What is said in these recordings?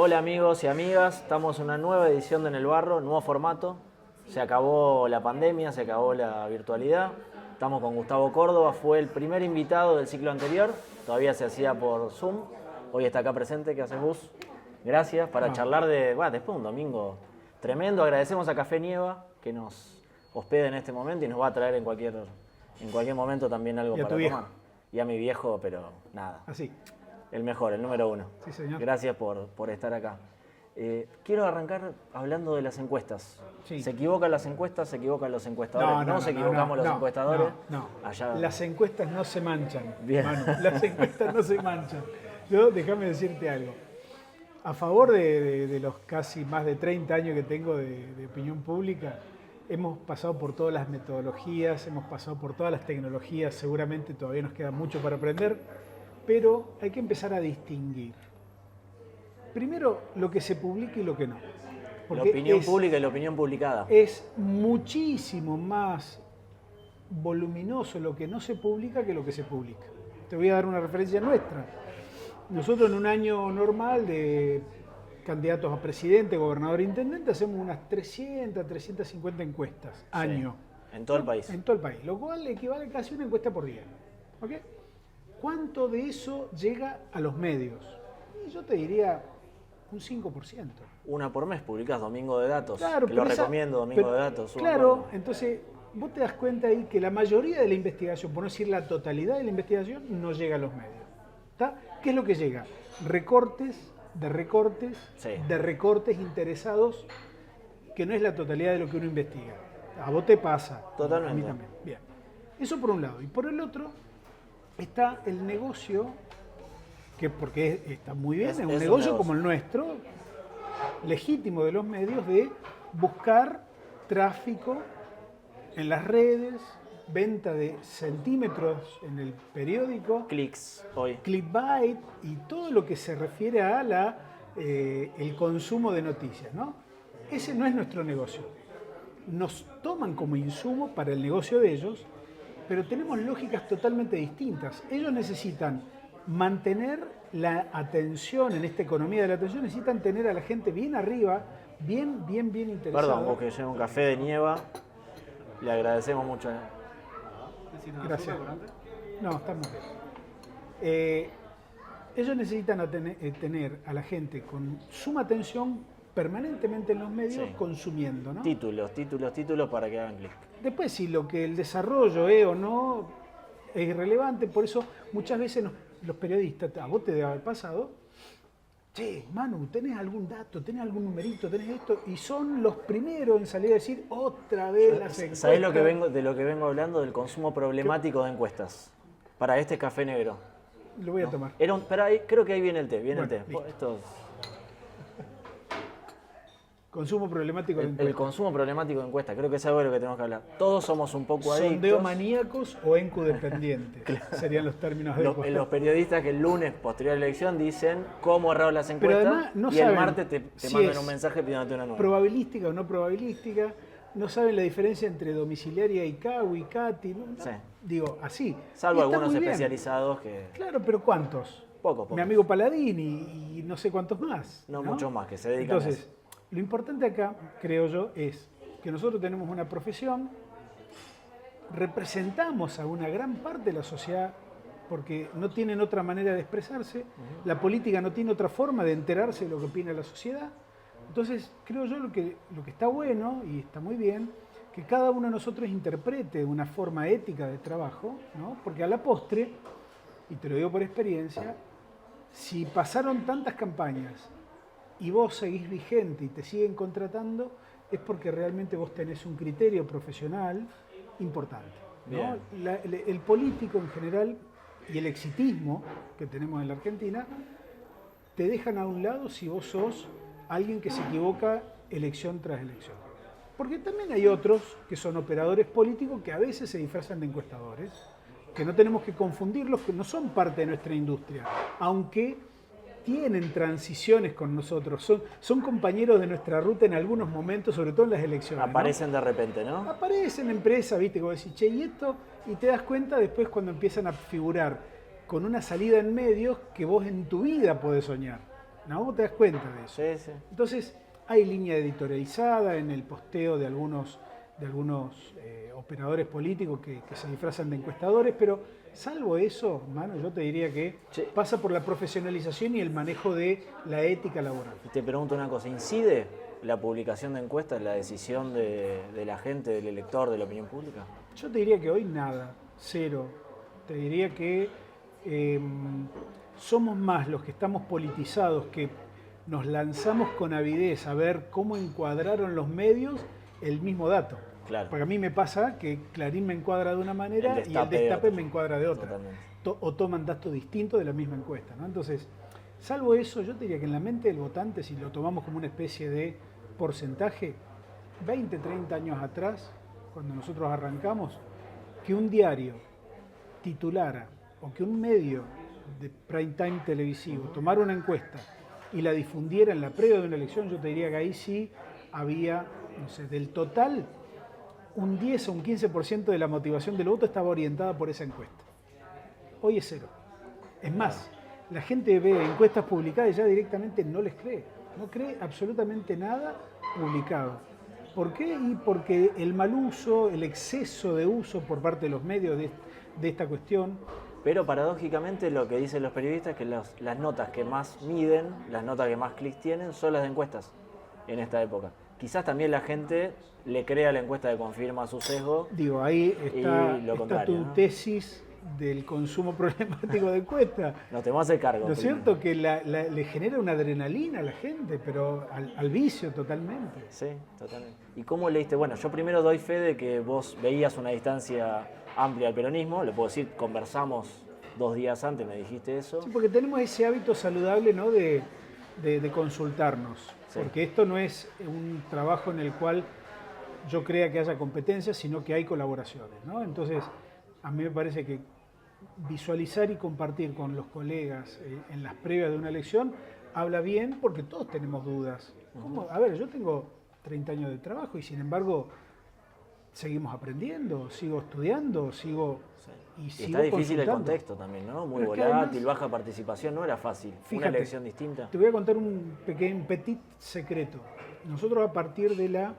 Hola amigos y amigas, estamos en una nueva edición de En el Barro, nuevo formato. Se acabó la pandemia, se acabó la virtualidad. Estamos con Gustavo Córdoba, fue el primer invitado del ciclo anterior, todavía se hacía por Zoom. Hoy está acá presente, ¿qué haces Gus? Gracias, para charlar después de un domingo tremendo. Agradecemos a Café Nieva que nos hospeda en este momento y nos va a traer en cualquier momento también algo para tomar. Y a mi viejo, pero nada. Así. El mejor, el número uno. Sí, señor. Gracias por estar acá. Quiero arrancar hablando de las encuestas. Sí. ¿Se equivocan las encuestas? ¿Se equivocan los encuestadores? ¿No se equivocamos los encuestadores? No. Allá. Las encuestas no se manchan, Bien. Manu. Las encuestas no se manchan. Déjame decirte algo. A favor de los casi más de 30 años que tengo de opinión pública, hemos pasado por todas las metodologías, hemos pasado por todas las tecnologías, seguramente todavía nos queda mucho para aprender, pero hay que empezar a distinguir. Primero, lo que se publica y lo que no. La opinión pública y la opinión publicada. Es muchísimo más voluminoso lo que no se publica que lo que se publica. Te voy a dar una referencia nuestra. Nosotros en un año normal de candidatos a presidente, gobernador e intendente hacemos unas 300, 350 encuestas año. En todo el país. En todo el país, lo cual equivale casi a una encuesta por día. ¿Ok? ¿Cuánto de eso llega a los medios? Y yo te diría un 5%. Una por mes publicás Domingo de Datos. Claro, que lo recomiendo, Domingo de Datos. Claro, entonces vos te das cuenta ahí que la mayoría de la investigación, por no decir la totalidad de la investigación, no llega a los medios. ¿Está? ¿Qué es lo que llega? Recortes de recortes interesados, que no es la totalidad de lo que uno investiga. A vos te pasa. Totalmente. A mí también. Bien. Eso por un lado. Y por el otro está el negocio, que porque está muy bien, es un negocio como el nuestro, legítimo de los medios, de buscar tráfico en las redes, venta de centímetros en el periódico, clics hoy, clickbait y todo lo que se refiere a el consumo de noticias, ¿no? Ese no es nuestro negocio. Nos toman como insumo para el negocio de ellos, pero tenemos lógicas totalmente distintas. Ellos necesitan mantener la atención en esta economía de la atención, necesitan tener a la gente bien arriba, bien interesada. Perdón, vos que lleva un café de nieva, le agradecemos mucho. Gracias. No, está muy bien. Ellos necesitan tener a la gente con suma atención permanentemente en los medios, consumiendo, ¿no? Títulos para que hagan clic. Después, si lo que el desarrollo es o no es irrelevante, por eso muchas veces los periodistas, a vos te debe haber pasado, che, Manu, ¿tenés algún dato? ¿Tenés algún numerito? ¿Tenés esto? Y son los primeros en salir a decir otra vez las encuestas. ¿Sabés de lo que vengo hablando? Del consumo problemático de encuestas. Para este café negro. Lo voy a tomar. Pero ahí, creo que ahí viene el té. Consumo problemático de encuestas. El consumo problemático de encuestas. Creo que es algo de lo que tenemos que hablar. Todos somos un poco adictos. Sondeomaníacos o encudependientes. Claro. Serían los términos adecuados. Los periodistas que el lunes, posterior a la elección, dicen cómo erraron las encuestas. Pero además no y saben el martes te mandan un mensaje pidiéndote una nueva. Probabilística o no probabilística. No saben la diferencia entre domiciliaria y CAU y CATI. ¿No? Sí. Digo, así. Salvo algunos especializados que... Claro, pero ¿cuántos? Pocos. Mi amigo Paladín y no sé cuántos más. No, muchos más que se dedican a eso. Lo importante acá, creo yo, es que nosotros tenemos una profesión, representamos a una gran parte de la sociedad porque no tienen otra manera de expresarse, la política no tiene otra forma de enterarse de lo que opina la sociedad. Entonces, creo yo lo que está bueno y está muy bien, que cada uno de nosotros interprete una forma ética de trabajo, ¿no? Porque a la postre, y te lo digo por experiencia, si pasaron tantas campañas y vos seguís vigente y te siguen contratando, es porque realmente vos tenés un criterio profesional importante, ¿no? El político en general y el exitismo que tenemos en la Argentina te dejan a un lado si vos sos alguien que se equivoca elección tras elección. Porque también hay otros que son operadores políticos que a veces se disfrazan de encuestadores, que no tenemos que confundirlos, que no son parte de nuestra industria, aunque tienen transiciones con nosotros, son compañeros de nuestra ruta en algunos momentos, sobre todo en las elecciones. Aparecen, ¿no? De repente, ¿no? Aparecen empresas, ¿viste? Como decís, che, y esto, y te das cuenta después cuando empiezan a figurar con una salida en medios que vos en tu vida podés soñar, ¿no? Vos te das cuenta de eso. Sí, sí. Entonces, hay línea editorializada en el posteo de algunos operadores políticos que se disfrazan de encuestadores, pero salvo eso, mano, yo te diría que Sí. pasa por la profesionalización y el manejo de la ética laboral. Y te pregunto una cosa, ¿incide la publicación de encuestas en la decisión de la gente, del elector, de la opinión pública? Yo te diría que hoy nada, cero. Te diría que somos más los que estamos politizados, que nos lanzamos con avidez a ver cómo encuadraron los medios el mismo dato. Claro. Porque a mí me pasa que Clarín me encuadra de una manera y el destape me encuadra de otra. Totalmente. O toman datos distintos de la misma encuesta, ¿no? Entonces, salvo eso, yo te diría que en la mente del votante, si lo tomamos como una especie de porcentaje, 20, 30 años atrás, cuando nosotros arrancamos, que un diario titulara o que un medio de prime time televisivo tomara una encuesta y la difundiera en la previa de una elección, yo te diría que ahí sí había, no sé, del total, un 10 o un 15% de la motivación del voto estaba orientada por esa encuesta. Hoy es cero. Es más, la gente ve encuestas publicadas y ya directamente no les cree. No cree absolutamente nada publicado. ¿Por qué? Y porque el mal uso, el exceso de uso por parte de los medios de esta cuestión. Pero paradójicamente lo que dicen los periodistas es que las notas que más miden, las notas que más clics tienen, son las de encuestas en esta época. Quizás también la gente le crea la encuesta que confirma su sesgo. Digo, ahí está tu ¿no? tesis del consumo problemático de encuestas. Nos tenemos que hacer cargo. ¿No es cierto? Que le genera una adrenalina a la gente, pero al vicio totalmente. Sí, totalmente. ¿Y cómo leíste? Bueno, yo primero doy fe de que vos veías una distancia amplia al peronismo, le puedo decir, conversamos 2 días antes, me dijiste eso. Sí, porque tenemos ese hábito saludable, ¿no? de consultarnos, Sí. porque esto no es un trabajo en el cual yo crea que haya competencia, sino que hay colaboraciones, ¿no? Entonces, a mí me parece que visualizar y compartir con los colegas en las previas de una elección habla bien porque todos tenemos dudas. ¿Cómo? A ver, yo tengo 30 años de trabajo y sin embargo seguimos aprendiendo, sigo estudiando, sigo Y sigo está difícil el consultando. contexto también, ¿no? Muy Pero es que volátil, además, baja participación, no era fácil. fíjate, Una elección distinta. Te voy a contar un petit secreto. Nosotros a partir de la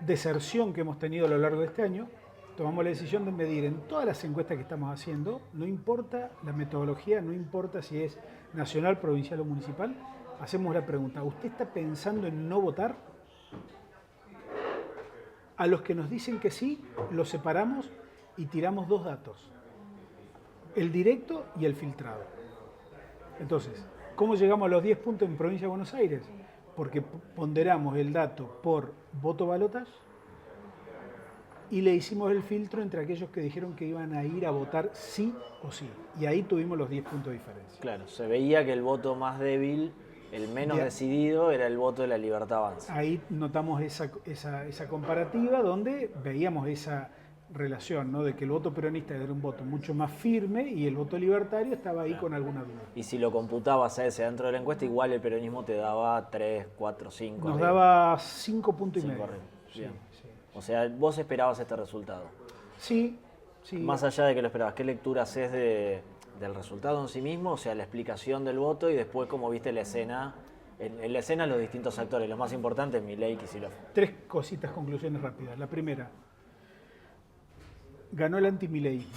deserción que hemos tenido a lo largo de este año, tomamos la decisión de medir en todas las encuestas que estamos haciendo, no importa la metodología, no importa si es nacional, provincial o municipal, hacemos la pregunta, ¿usted está pensando en no votar? A los que nos dicen que sí, los separamos y tiramos 2 datos, el directo y el filtrado. Entonces, ¿cómo llegamos a los 10 puntos en Provincia de Buenos Aires? Porque ponderamos el dato por voto balotaje y le hicimos el filtro entre aquellos que dijeron que iban a ir a votar sí o sí. Y ahí tuvimos los 10 puntos de diferencia. Claro, se veía que el voto más débil, el menos decidido, era el voto de la Libertad Avanza. Ahí notamos esa comparativa donde veíamos esa relación, ¿no? De que el voto peronista era un voto mucho más firme y el voto libertario estaba ahí con alguna duda. Y si lo computabas a ese dentro de la encuesta, igual el peronismo te daba 3, 4, 5. Nos daba 5 puntos y 5 medio. arriba. Sí, Bien. sí. O sea, vos esperabas este resultado. Sí, sí. Más allá de que lo esperabas, ¿qué lectura haces del resultado en sí mismo? O sea, la explicación del voto y después cómo viste la escena. En la escena los distintos actores, los más importantes, Milei y Kicillof. 3 cositas, conclusiones rápidas. La primera, ganó el antimileísmo.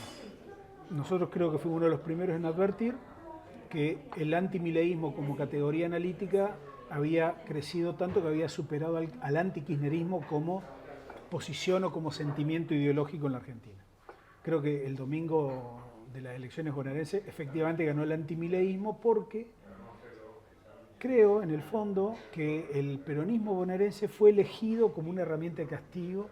Nosotros creo que fuimos uno de los primeros en advertir que el antimileísmo como categoría analítica había crecido tanto que había superado al antikirchnerismo como posición o como sentimiento ideológico en la Argentina. Creo que el domingo de las elecciones bonaerenses efectivamente ganó el antimileísmo porque creo en el fondo que el peronismo bonaerense fue elegido como una herramienta de castigo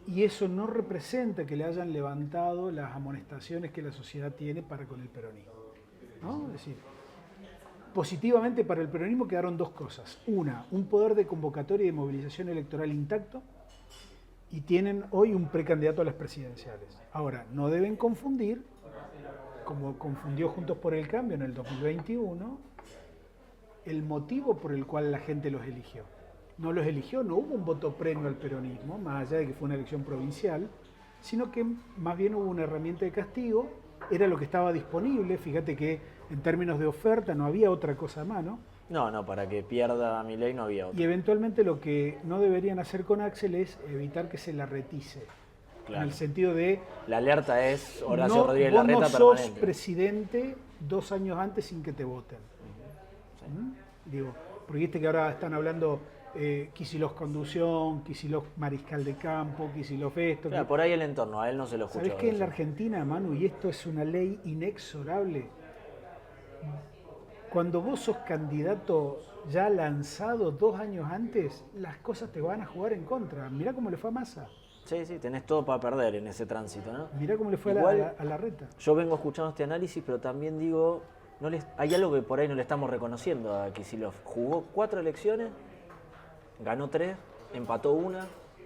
y eso no representa que le hayan levantado las amonestaciones que la sociedad tiene para con el peronismo, ¿no? Es decir, positivamente para el peronismo quedaron 2 cosas. Una, un poder de convocatoria y de movilización electoral intacto y tienen hoy un precandidato a las presidenciales. Ahora, no deben confundir, como confundió Juntos por el Cambio en el 2021, el motivo por el cual la gente los eligió. No los eligió, no hubo un voto premio al peronismo, más allá de que fue una elección provincial, sino que más bien hubo una herramienta de castigo, era lo que estaba disponible. Fíjate que en términos de oferta, no había otra cosa a mano. No, para que pierda a Milei no había otra. Y eventualmente lo que no deberían hacer con Axel es evitar que se la retice. Claro. En el sentido de... La alerta es Horacio no, Rodríguez vos Larreta no sos permanente. presidente 2 años antes sin que te voten. Sí. Digo, porque viste que ahora están hablando Kicillof conducción, Kicillof mariscal de campo, Kicillof esto. Claro, por ahí el entorno, a él no se lo escucha. ¿Sabés qué en la Argentina, Manu? Y esto es una ley inexorable. Cuando vos sos candidato ya lanzado 2 años antes, las cosas te van a jugar en contra. Mirá cómo le fue a Massa. Sí, tenés todo para perder en ese tránsito, ¿no? Mirá cómo le fue a Larreta. Yo vengo escuchando este análisis, pero también digo, hay algo que por ahí no le estamos reconociendo a Kicillof. Jugó 4 elecciones, ganó 3, empató 1,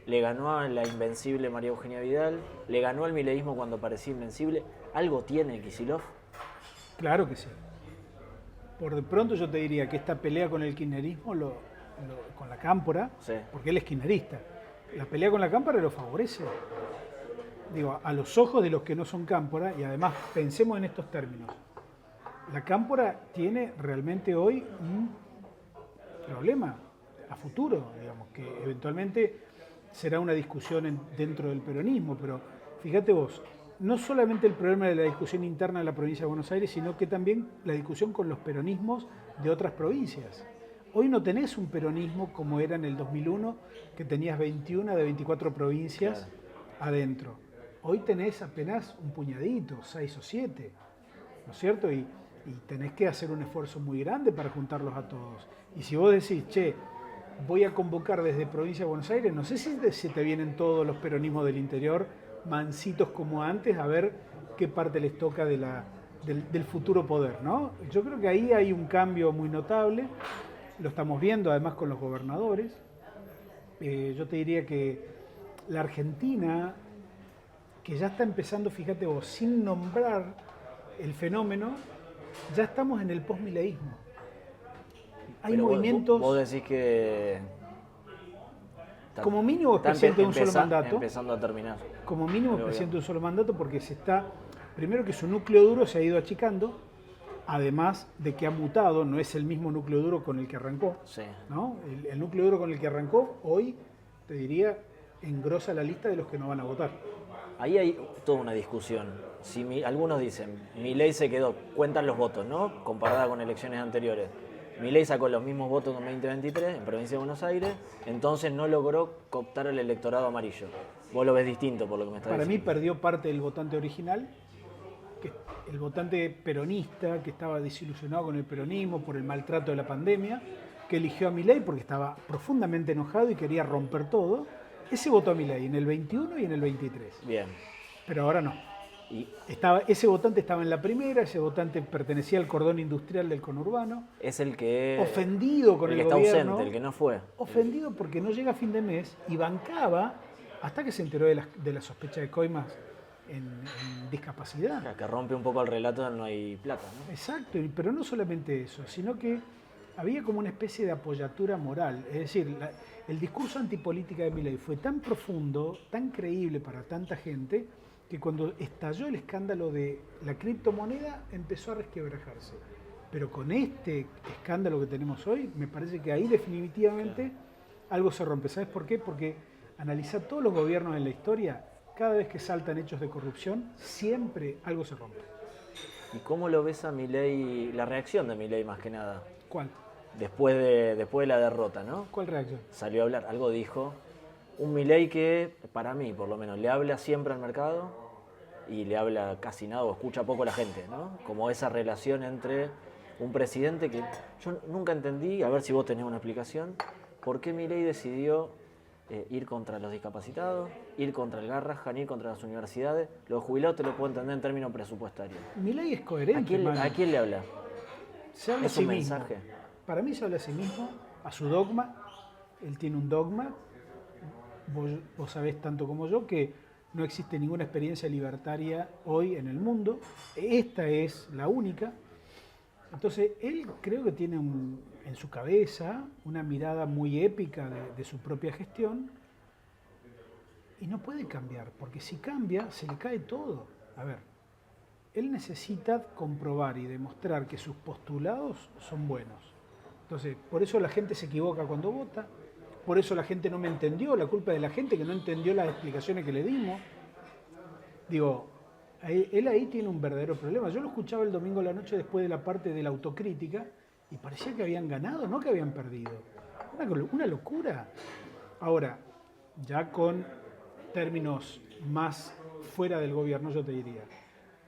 le ganó a la invencible María Eugenia Vidal, le ganó al mileísmo cuando parecía invencible. ¿Algo tiene Kicillof? Claro que sí. Por de pronto yo te diría que esta pelea con el kirchnerismo, con la Cámpora, Sí. porque él es kirchnerista, la pelea con la Cámpora lo favorece. Digo, a los ojos de los que no son Cámpora, y además pensemos en estos términos. La Cámpora tiene realmente hoy un problema a futuro, digamos, que eventualmente será una discusión dentro del peronismo, pero fíjate vos, no solamente el problema de la discusión interna de la provincia de Buenos Aires, sino que también la discusión con los peronismos de otras provincias. Hoy no tenés un peronismo como era en el 2001, que tenías 21 de 24 provincias adentro. Hoy tenés apenas un puñadito, 6 o 7, ¿no es cierto? Y tenés que hacer un esfuerzo muy grande para juntarlos a todos. Y si vos decís, che, voy a convocar desde provincia de Buenos Aires, no sé si se te vienen todos los peronismos del interior, mansitos como antes, a ver qué parte les toca del futuro poder, ¿no? Yo creo que ahí hay un cambio muy notable. Lo estamos viendo además con los gobernadores. Yo te diría que la Argentina, que ya está empezando, fíjate vos, sin nombrar el fenómeno, ya estamos en el postmileísmo. Hay Pero movimientos... Vos decís que... Como mínimo es presidente de un solo mandato. Empezando a terminar. Como mínimo es presidente de un solo mandato porque se está... Primero que su núcleo duro se ha ido achicando. Además de que ha mutado, no es el mismo núcleo duro con el que arrancó. Sí. ¿No? El núcleo duro con el que arrancó, hoy, te diría, engrosa la lista de los que no van a votar. Ahí hay toda una discusión. Algunos dicen, Milei se quedó, cuentan los votos, ¿no? Comparada con elecciones anteriores. Milei sacó los mismos votos en 2023 en Provincia de Buenos Aires, entonces no logró cooptar al electorado amarillo. Vos lo ves distinto por lo que me estás Para diciendo. mí perdió parte del votante original, que el votante peronista, que estaba desilusionado con el peronismo por el maltrato de la pandemia, que eligió a Milei porque estaba profundamente enojado y quería romper todo. Ese votó a Milei en el 21 y en el 23. Bien. Pero ahora no. Ese votante estaba en la primera, ese votante pertenecía al cordón industrial del conurbano. Es el que... Ofendido con el que está gobierno. ausente, el que no fue. Ofendido porque no llega a fin de mes y bancaba, hasta que se enteró de la sospecha de coimas en discapacidad. Que rompe un poco el relato de no hay plata, ¿no? Exacto, pero no solamente eso, sino que había como una especie de apoyatura moral. Es decir, el discurso antipolítica de Milei fue tan profundo, tan creíble para tanta gente, que cuando estalló el escándalo de la criptomoneda empezó a resquebrajarse. Pero con este escándalo que tenemos hoy, me parece que ahí definitivamente algo se rompe. ¿Sabes por qué? Porque analizar todos los gobiernos en la historia, cada vez que saltan hechos de corrupción, siempre algo se rompe. ¿Y cómo lo ves a Milei, la reacción de Milei más que nada? ¿Cuál? Después de la derrota, ¿no? ¿Cuál reacción? Salió a hablar, algo dijo. Un Milei que, para mí por lo menos, le habla siempre al mercado y le habla casi nada o escucha poco a la gente, ¿no? Como esa relación entre un presidente que yo nunca entendí, a ver si vos tenés una explicación, por qué Milei decidió ir contra los discapacitados, ir contra el Garrahan, ir contra las universidades. Los jubilados te lo puedo entender en términos presupuestarios. Milei es coherente. ¿A quién le habla? Se habla ¿Es a sí un mismo. mensaje? Para mí se habla a sí mismo, a su dogma. Él tiene un dogma. Vos sabés tanto como yo que no existe ninguna experiencia libertaria hoy en el mundo. Esta es la única. Entonces, él creo que tiene en su cabeza una mirada muy épica de su propia gestión y no puede cambiar, porque si cambia, se le cae todo. A ver, él necesita comprobar y demostrar que sus postulados son buenos. Entonces, por eso la gente se equivoca cuando vota, por eso la gente no me entendió, la culpa es de la gente que no entendió las explicaciones que le dimos. Digo, él ahí tiene un verdadero problema. Yo lo escuchaba el domingo a la noche después de la parte de la autocrítica y parecía que habían ganado, no que habían perdido. Una locura. Ahora, ya con términos más fuera del gobierno, yo te diría,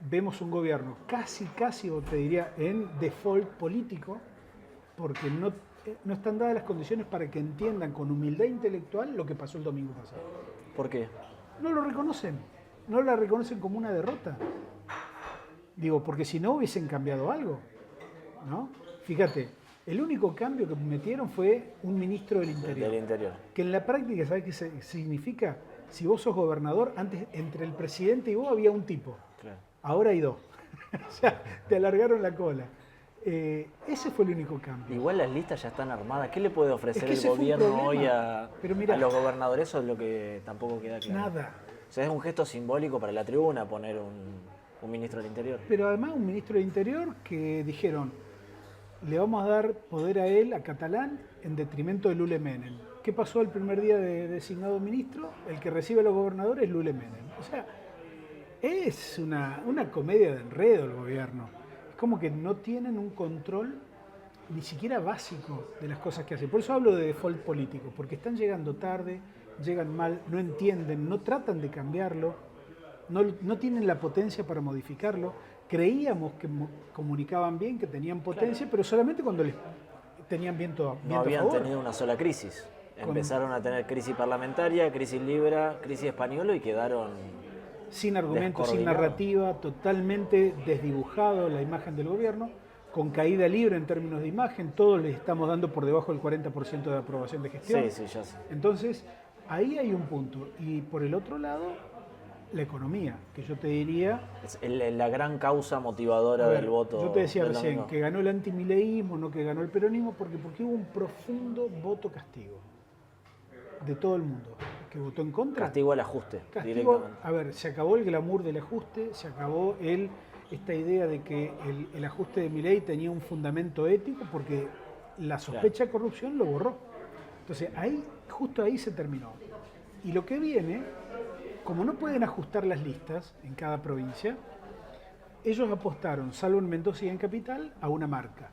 vemos un gobierno casi, o te diría, en default político, porque no están dadas las condiciones para que entiendan con humildad intelectual lo que pasó el domingo pasado. ¿Por qué? No lo reconocen, no la reconocen como una derrota. Digo, porque si no hubiesen cambiado algo, ¿no? Fíjate, el único cambio que metieron fue un ministro del Interior. Del Interior. Que en la práctica, ¿sabes qué significa? Si vos sos gobernador, antes entre el presidente y vos había un tipo. Claro. Ahora hay dos. O sea, te alargaron la cola. Ese fue el único cambio. Igual las listas ya están armadas. ¿Qué le puede ofrecer el gobierno hoy a los gobernadores? Eso es lo que tampoco queda claro. Nada. O sea, es un gesto simbólico para la tribuna poner un ministro del Interior. Pero además un ministro del Interior que dijeron, le vamos a dar poder a él, a Catalán, en detrimento de Lule Menem. ¿Qué pasó el primer día de designado ministro? El que recibe a los gobernadores es Lule Menem. O sea, es una comedia de enredo el gobierno. Es como que no tienen un control ni siquiera básico de las cosas que hacen. Por eso hablo de default político, porque están llegando tarde, llegan mal, no entienden, no tratan de cambiarlo, no tienen la potencia para modificarlo. Creíamos que comunicaban bien, que tenían potencia, claro, pero solamente cuando les tenían viento no habían tenido una sola crisis. Empezaron a tener crisis parlamentaria, crisis Libra, crisis española y quedaron sin argumentos, sin narrativa, totalmente desdibujado la imagen del gobierno, con caída libre en términos de imagen, todos les estamos dando por debajo del 40% de aprobación de gestión. Sí, ya sé. Entonces, ahí hay un punto. Y por el otro lado, la economía, que yo te diría... Es la gran causa motivadora del voto. Yo te decía recién que ganó el antimileísmo, no que ganó el peronismo, porque hubo un profundo voto castigo de todo el mundo. Que votó en contra. Castigo al ajuste, directamente. A ver, se acabó el glamour del ajuste, se acabó esta idea de que el ajuste de Milei tenía un fundamento ético, porque la sospecha de corrupción lo borró. Entonces, justo ahí se terminó. Y lo que viene, como no pueden ajustar las listas en cada provincia, ellos apostaron, salvo en Mendoza y en Capital, a una marca.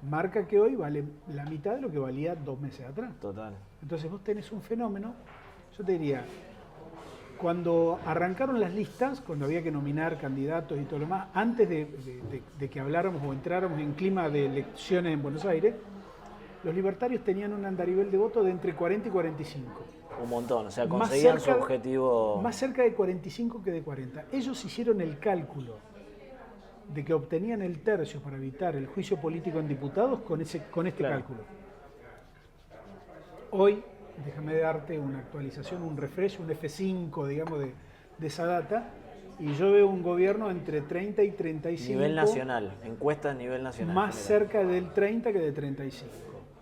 Marca que hoy vale la mitad de lo que valía 2 meses atrás. Total. Entonces vos tenés un fenómeno, yo te diría, cuando arrancaron las listas, cuando había que nominar candidatos y todo lo más, antes de que habláramos o entráramos en clima de elecciones en Buenos Aires, los libertarios tenían un andarivel de voto de entre 40 y 45. Un montón, o sea, conseguían su objetivo... Más cerca de 45 que de 40. Ellos hicieron el cálculo de que obtenían el tercio para evitar el juicio político en diputados con este cálculo. Hoy, déjame darte una actualización, un refresh, un F5, digamos, de esa data, y yo veo un gobierno entre 30 y 35. Nivel nacional, encuesta a nivel nacional. Más cerca del 30 que de 35.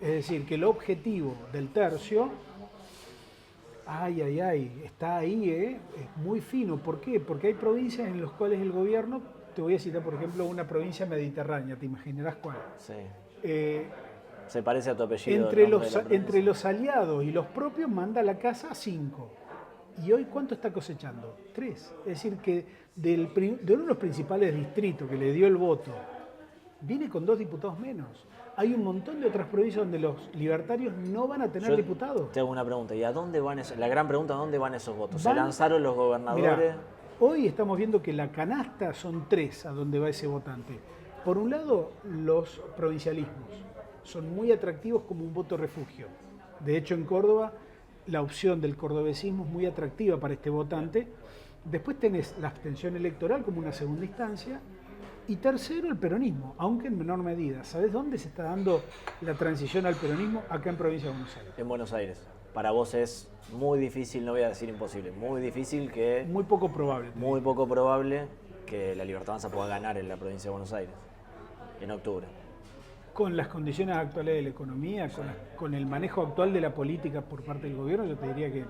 Es decir, que el objetivo del tercio, está ahí, es muy fino. ¿Por qué? Porque hay provincias en las cuales el gobierno, te voy a citar por ejemplo una provincia mediterránea, te imaginarás cuál. Sí. Se parece a tu apellido. Entre los aliados y los propios manda a la casa 5. ¿Y hoy cuánto está cosechando? 3. Es decir, que de uno de los principales distritos que le dio el voto, viene con 2 diputados menos. Hay un montón de otras provincias donde los libertarios no van a tener diputados. Te hago una pregunta, ¿y a dónde van la gran pregunta, ¿a dónde van esos votos? ¿Se lanzaron los gobernadores? Mirá, hoy estamos viendo que la canasta son 3 a donde va ese votante. Por un lado, los provincialismos son muy atractivos como un voto refugio. De hecho, en Córdoba, la opción del cordobesismo es muy atractiva para este votante. Después tenés la abstención electoral como una segunda instancia. Y tercero, el peronismo, aunque en menor medida. ¿Sabés dónde se está dando la transición al peronismo? Acá en Provincia de Buenos Aires. En Buenos Aires. Para vos es muy difícil, no voy a decir imposible, muy difícil que... Muy poco probable. Muy poco probable que la Libertad Avanza pueda ganar en la Provincia de Buenos Aires, en octubre. Con las condiciones actuales de la economía, con el manejo actual de la política por parte del gobierno, yo te diría que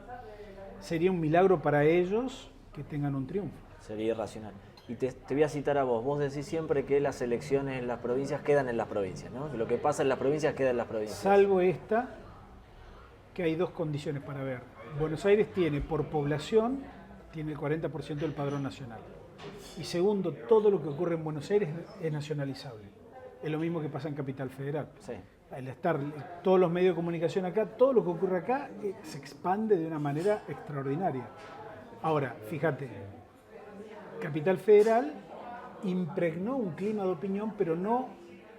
sería un milagro para ellos que tengan un triunfo. Sería irracional. Y te voy a citar a vos. Vos decís siempre que las elecciones en las provincias quedan en las provincias, ¿no? Que lo que pasa en las provincias queda en las provincias. Salvo esta, que hay dos condiciones para ver. Buenos Aires tiene, por población, tiene el 40% del padrón nacional. Y segundo, todo lo que ocurre en Buenos Aires es nacionalizable. Es lo mismo que pasa en Capital Federal. Sí. Al estar todos los medios de comunicación acá, todo lo que ocurre acá se expande de una manera extraordinaria. Ahora, fíjate, Capital Federal impregnó un clima de opinión, pero no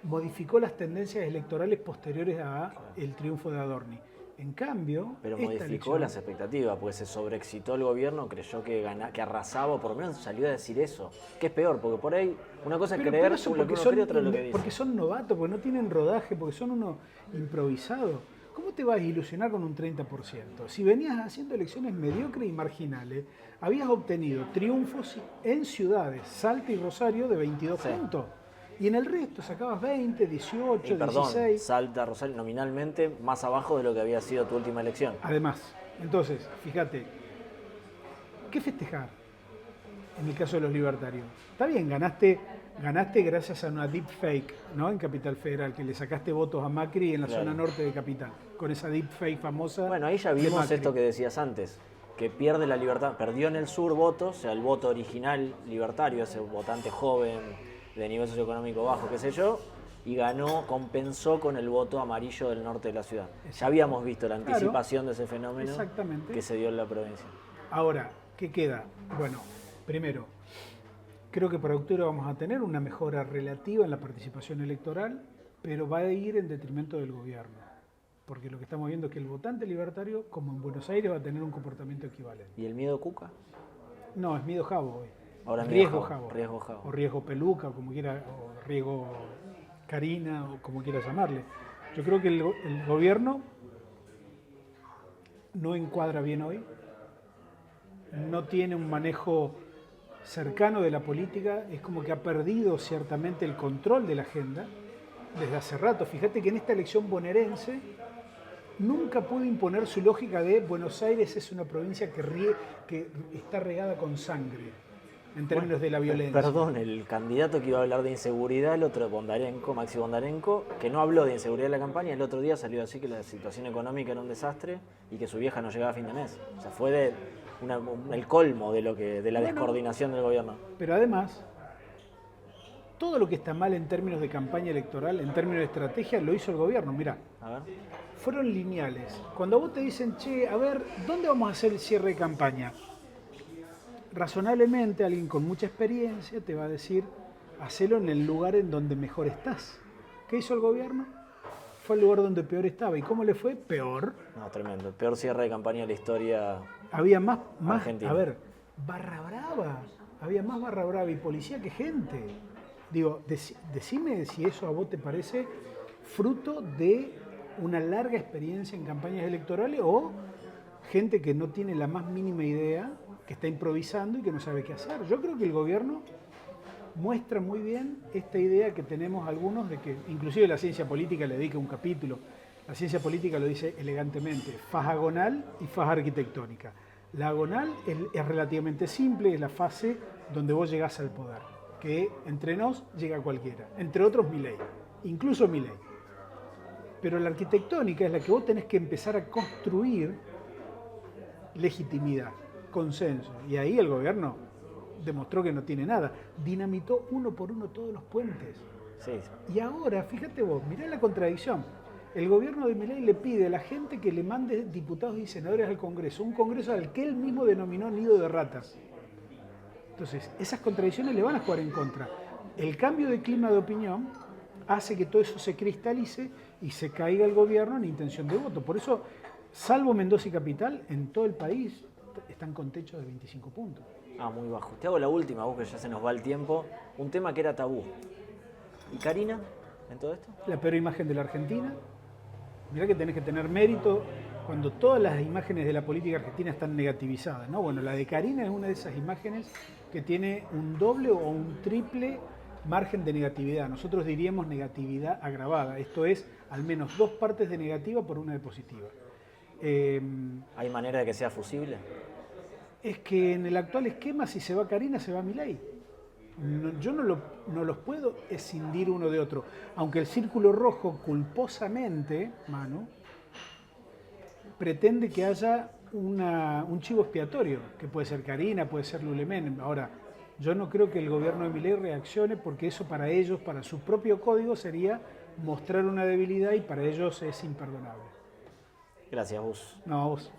modificó las tendencias electorales posteriores al triunfo de Adorni. En cambio, pero esta modificó elección, las expectativas, porque se sobreexcitó el gobierno, creyó que arrasaba, por lo menos salió a decir eso. Que es peor, porque por ahí una cosa es pero creer eso lo que uno cree, otra es lo que dice. porque son novatos, porque no tienen rodaje, porque son unos improvisados. ¿Cómo te vas a ilusionar con un 30%? Si venías haciendo elecciones mediocres y marginales, habías obtenido triunfos en ciudades, Salta y Rosario, de 22 puntos. Y en el resto sacabas 20, 18, Y perdón, 16. Salta, Rosario, nominalmente más abajo de lo que había sido tu última elección. Además, entonces, fíjate, ¿qué festejar en el caso de los libertarios? Está bien, ganaste gracias a una deepfake, ¿no? En Capital Federal, que le sacaste votos a Macri en la zona norte de Capital, con esa deepfake famosa. Bueno, ahí ya vimos esto que decías antes, que pierde la libertad, perdió en el sur votos, o sea, el voto original libertario, ese votante joven, de nivel socioeconómico bajo, qué sé yo, y compensó con el voto amarillo del norte de la ciudad. Ya habíamos visto la anticipación de ese fenómeno que se dio en la provincia. Ahora, ¿qué queda? Bueno, primero, creo que para octubre vamos a tener una mejora relativa en la participación electoral, pero va a ir en detrimento del gobierno. Porque lo que estamos viendo es que el votante libertario, como en Buenos Aires, va a tener un comportamiento equivalente. ¿Y el miedo Cuca? No, es miedo Jabo hoy. Ahora riesgo Jabo. Riesgo Jabo. O riesgo Peluca, o como quiera, o riesgo Karina, o como quiera llamarle. Yo creo que el gobierno no encuadra bien hoy, no tiene un manejo cercano de la política, es como que ha perdido ciertamente el control de la agenda desde hace rato. Fíjate que en esta elección bonaerense nunca pudo imponer su lógica de Buenos Aires es una provincia que está regada con sangre en términos de la violencia. Perdón, el candidato que iba a hablar de inseguridad, el otro Bondarenko, Maxi Bondarenko, que no habló de inseguridad en la campaña, el otro día salió a decir que la situación económica era un desastre y que su vieja no llegaba a fin de mes. O sea, fue el colmo de la descoordinación del gobierno. Pero además, todo lo que está mal en términos de campaña electoral, en términos de estrategia, lo hizo el gobierno. Mirá, fueron lineales. Cuando a vos te dicen, che, a ver, ¿dónde vamos a hacer el cierre de campaña? Razonablemente, alguien con mucha experiencia te va a decir, hacelo en el lugar en donde mejor estás. ¿Qué hizo el gobierno? Fue el lugar donde peor estaba. ¿Y cómo le fue? Peor. No, tremendo. El peor cierre de campaña de la historia. Había más argentina. A ver, barra brava. Había más barra brava y policía que gente. Digo, decime si eso a vos te parece fruto de una larga experiencia en campañas electorales o gente que no tiene la más mínima idea, que está improvisando y que no sabe qué hacer. Yo creo que el gobierno muestra muy bien esta idea que tenemos algunos de que inclusive la ciencia política le dedica un capítulo. La ciencia política lo dice elegantemente, faja agonal y faja arquitectónica. La agonal es relativamente simple, es la fase donde vos llegás al poder, que entre nos llega cualquiera, entre otros Milei, incluso Milei. Pero la arquitectónica es la que vos tenés que empezar a construir legitimidad, consenso. Y ahí el gobierno demostró que no tiene nada. Dinamitó uno por uno todos los puentes. Sí. Y ahora, fíjate vos, mirá la contradicción. El gobierno de Milei le pide a la gente que le mande diputados y senadores al Congreso, un Congreso al que él mismo denominó nido de ratas. Entonces, esas contradicciones le van a jugar en contra. El cambio de clima de opinión hace que todo eso se cristalice y se caiga el gobierno en intención de voto. Por eso, salvo Mendoza y Capital, en todo el país están con techo de 25 puntos. Muy bajo. Te hago la última, vos que ya se nos va el tiempo. Un tema que era tabú. ¿Y Karina en todo esto? La peor imagen de la Argentina. Mirá que tenés que tener mérito cuando todas las imágenes de la política argentina están negativizadas, ¿no? Bueno, la de Karina es una de esas imágenes que tiene un doble o un triple margen de negatividad. Nosotros diríamos negatividad agravada. Esto es al menos 2 partes de negativa por una de positiva. ¿Hay manera de que sea fusible? Es que en el actual esquema, si se va Karina, se va Milei. Yo no los puedo escindir uno de otro. Aunque el Círculo Rojo culposamente, Manu, pretende que haya un chivo expiatorio, que puede ser Karina, puede ser Lulemen. Ahora, yo no creo que el gobierno de Milei reaccione, porque eso para ellos, para su propio código, sería mostrar una debilidad y para ellos es imperdonable. Gracias, Gus. No, vos.